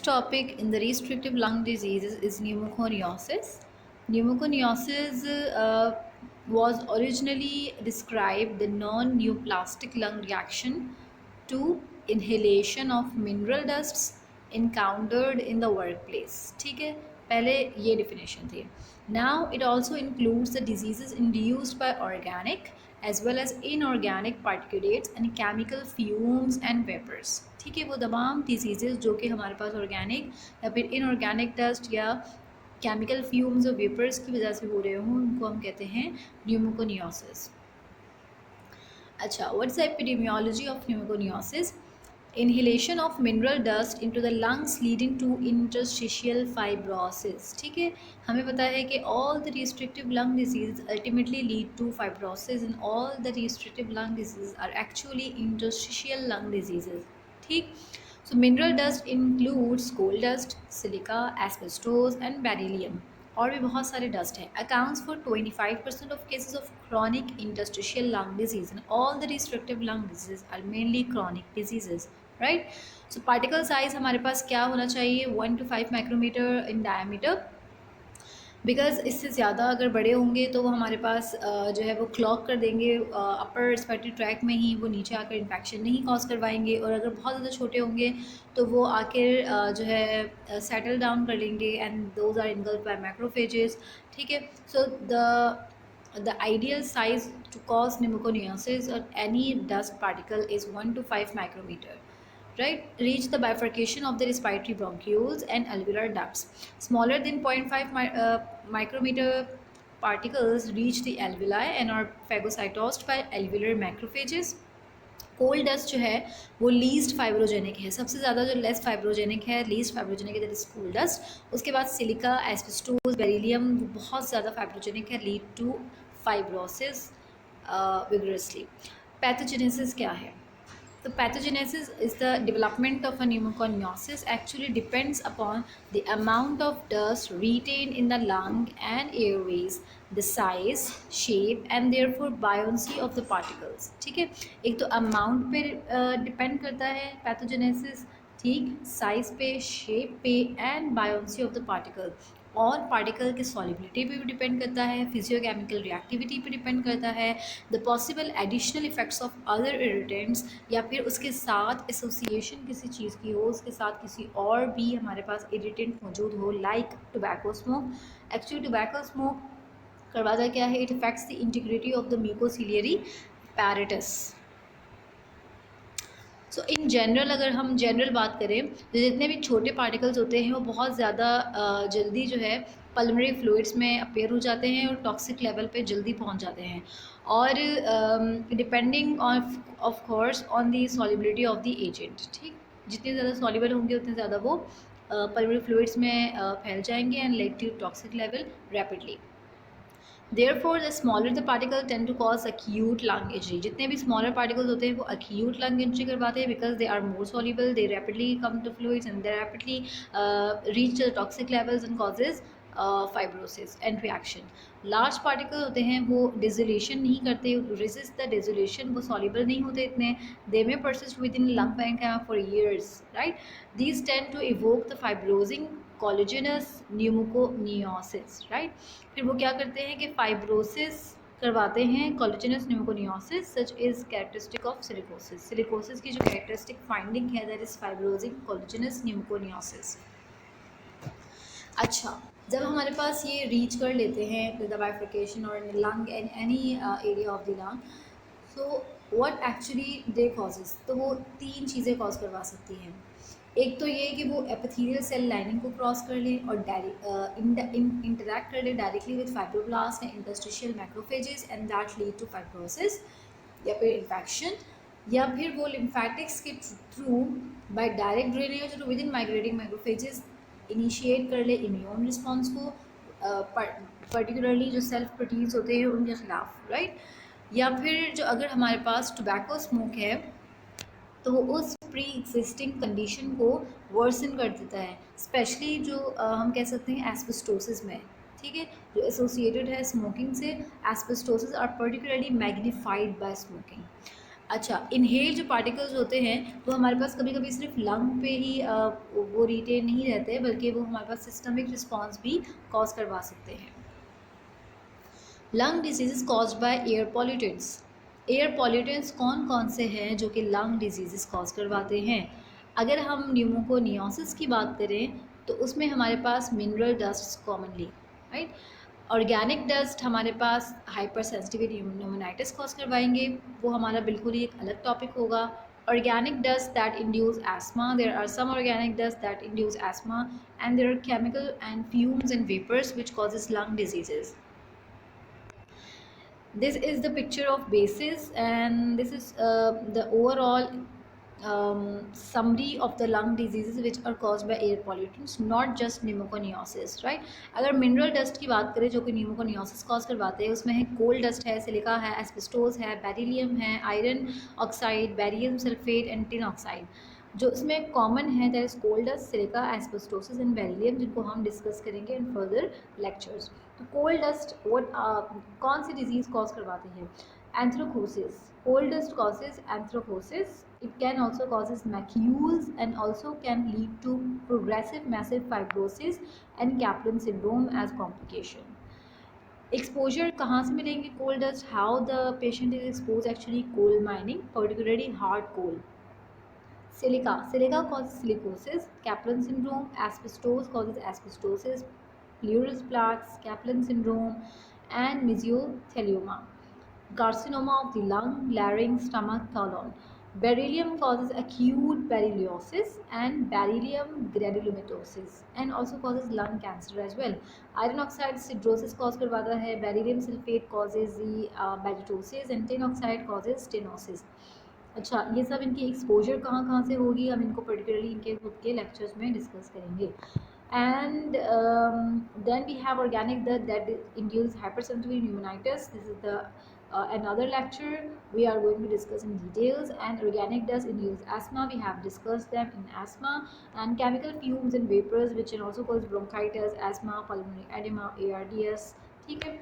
next topic in the restrictive lung diseases is pneumoconiosis. Pneumoconiosis was originally described the non-neoplastic lung reaction to inhalation of mineral dusts encountered in the workplace. ठीक है, पहले ये definition थी. Now it also includes the diseases induced by organic as well as inorganic particulates and chemical fumes and vapors. ठीक है, वो तमाम disease जो कि हमारे पास ऑर्गेनिक या फिर इनऑर्गेनिक डस्ट या केमिकल फ्यूम्स और वेपर्स की वजह से हो रहे हों उनको हम कहते हैं न्यूमोकोनियोसिस. अच्छा, what's the epidemiology of pneumoconiosis? Inhalation of mineral dust into the lungs leading to interstitial fibrosis. ठीक है, हमें पता है कि all the restrictive lung diseases ultimately lead to fibrosis and all the restrictive lung diseases are actually interstitial lung diseases. ठीक, so mineral dust includes coal dust, silica, asbestos and beryllium. और भी बहुत सारे डस्ट हैं. Accounts for 25% of cases of chronic interstitial lung disease and all the restrictive lung diseases are mainly chronic diseases, right? So particle size हमारे पास क्या होना चाहिए? 1 to 5 micrometer in diameter, because इससे ज़्यादा अगर बड़े होंगे तो वो हमारे पास जो है वो क्लॉग कर देंगे अपर रेस्पिरेटरी ट्रैक में ही, वो नीचे आकर इन्फेक्शन नहीं कॉज करवाएंगे. और अगर बहुत ज़्यादा छोटे होंगे तो वो आकर जो है सेटल डाउन कर लेंगे and those are engulfed by macrophages. ठीक है, so the ideal size to cause pneumoconiosis or any dust particle is 1 to 5 micrometer, right? Reach the bifurcation of the respiratory bronchioles and alveolar ducts. Smaller than 0.5 micrometer particles reach the alveoli and are phagocytosed by alveolar macrophages. Coal dust जो है वो least फाइब्रोजेनिक है, सबसे ज़्यादा जो less फाइब्रोजेनिक है, least फाइब्रोजेनिक है, that is coal dust. उसके बाद सिलिका, एस्बेस्टोस, बेरिलियम वो बहुत ज़्यादा फाइब्रोजेनिक है, lead to fibrosis vigorously. Pathogenesis क्या है? The pathogenesis is the development of a pneumoconiosis actually depends upon the amount of dust retained in the lung and airways, the size, shape and therefore buoyancy of the particles. ठीक है, एक तो amount पे depend करता है pathogenesis, ठीक, size पे, shape पे and buoyancy of the particle. और पार्टिकल की सॉलिबिलिटी पे भी डिपेंड करता है, फिजियोकेमिकल रिएक्टिविटी पे डिपेंड करता है, the possible additional effects of other irritants या फिर उसके साथ एसोसिएशन किसी चीज़ की हो, उसके साथ किसी और भी हमारे पास इरिटेंट मौजूद हो, like tobacco smoke. Actually tobacco smoke करवाता क्या है? It effects the integrity of the mucociliary apparatus. So in general अगर हम जनरल बात करें तो जितने भी छोटे पार्टिकल्स होते हैं वो बहुत ज़्यादा जल्दी जो है पल्मोनरी फ्लूइड्स में अपेयर हो जाते हैं और टॉक्सिक लेवल पे जल्दी पहुंच जाते हैं. और depending of course on the solubility of the agent, ठीक, जितने ज़्यादा सॉलिबल होंगे उतने ज़्यादा वो पल्मोनरी फ्लूइड्स में फैल जाएंगे and lead to toxic level rapidly. Therefore, the smaller the particle tend to cause acute lung injury. जितने भी smaller particles होते हैं वो acute lung injury करवाते हैं because they are more soluble, they rapidly come to fluids and they rapidly reach the toxic levels and causes fibrosis and reaction. Large particles होते हैं वो dissolution नहीं करते, resist the dissolution, वो soluble नहीं होते इतने, they may persist within lung parenchyma for years, right? These tend to evoke the fibrosing collagenous pneumoconiosis, right? फिर वो क्या करते हैं कि फाइब्रोसिस करवाते हैं, collagenous pneumoconiosis. Such is characteristic of silicosis. Silicosis की जो कैरेक्टरिस्टिक फाइंडिंग है दैट इज़ फाइब्रोजिंग कोलेजनस न्यूमोकोनियोसिस. अच्छा, जब हमारे पास ये रीच कर लेते हैं द बाइफर्केशन और lung and any area of the lung, so what actually they causes, तो वो तीन चीज़ें कॉज करवा सकती हैं. एक तो ये कि वो एपिथेलियल सेल लाइनिंग को क्रॉस कर लें और इंटरैक्ट कर लें directly with fibroblast and interstitial macrophages and that lead to fibrosis या फिर इन्फेक्शन. या फिर वो लिम्फेटिक्स के थ्रू बाय डायरेक्ट ड्रेनेज और with in migrating macrophages initiate कर ले इम्यून रिस्पॉन्स को, पर्टिकुलरली जो सेल्फ प्रोटीन्स होते हैं उनके खिलाफ, राइट. या फिर जो अगर हमारे पास टोबैको स्मोक है तो वो उस प्री एग्जिस्टिंग कंडीशन को वर्सन कर देता है, स्पेशली जो हम कह सकते हैं एस्बेस्टोसिस में, ठीक है, जो एसोसिएटेड है स्मोकिंग से. Asbestosis are particularly magnified by smoking. अच्छा, इनहेल जो पार्टिकल्स होते हैं वो हमारे पास कभी कभी सिर्फ लंग पे ही वो रिटेन नहीं रहते, बल्कि वो हमारे पास सिस्टमिक रिस्पॉन्स भी कॉज करवा सकते हैं। Lung disease caused by air pollutants. Air pollutants कौन कौन से हैं जो कि लंग डिजीज़ कॉज करवाते हैं? अगर हम न्यूमोकोनियोसिस की बात करें तो उसमें हमारे पास mineral dust commonly, right. Organic dust हमारे पास हाइपर सेंसिटिव न्यूमोनाइटिस कॉज करवाएंगे, वो हमारा बिल्कुल ही एक अलग टॉपिक होगा। Organic dust that induce asthma. There are some organic dust that induce asthma, and there are chemical and fumes and vapors which causes lung diseases. This is the picture of bases, and this is the overall summary of the lung diseases which are caused by air pollutants, not just pneumoconiosis, right? अगर mineral dust की बात करें जो कि pneumoconiosis cause करवाते हैं, उसमें है कोल डस्ट है, सिलिका है, एस्बेस्टोस है, बेरिलियम है, iron oxide, barium sulphate and tin oxide. जो इसमें कॉमन है that is coal dust, silica, asbestosis and beryllium, जिनको हम डिस्कस करेंगे इन फर्दर लेक्चर्स। तो कोल डस्ट कौन सी डिजीज़ कॉज करवाती है? Anthracosis. Coal dust causes anthracosis. It can also causes macules and also can lead to progressive massive fibrosis and Kaplan syndrome as complication. Exposure कहाँ से मिलेंगे coal dust? How the patient is exposed? Actually coal mining, particularly hard coal. Silica causes silicosis. Kaplan syndrome. Asbestos causes asbestosis, pleural plaques, Kaplan syndrome, and mesothelioma. Carcinoma of the lung, larynx, stomach, colon. Beryllium causes acute berylliosis and beryllium granulomatosis, and also causes lung cancer as well. Iron oxide cirrhosis cause करवाता है. Beryllium sulfate causes the bacteriosis, and tin oxide causes stenosis. अच्छा, ये सब इनकी exposure कहाँ कहाँ से होगी, हम इनको पर्टिकुलरली इनके खुद के लेक्चर्स में डिस्कस करेंगे। And then we have organic that induce hypersensitivity pneumonitis. This is the another lecture we are going to discuss in details. And organic does induce asthma, we have discussed them in asthma. And chemical fumes and vapors which can also cause bronchitis, asthma, pulmonary edema, ARDS. ठीक है।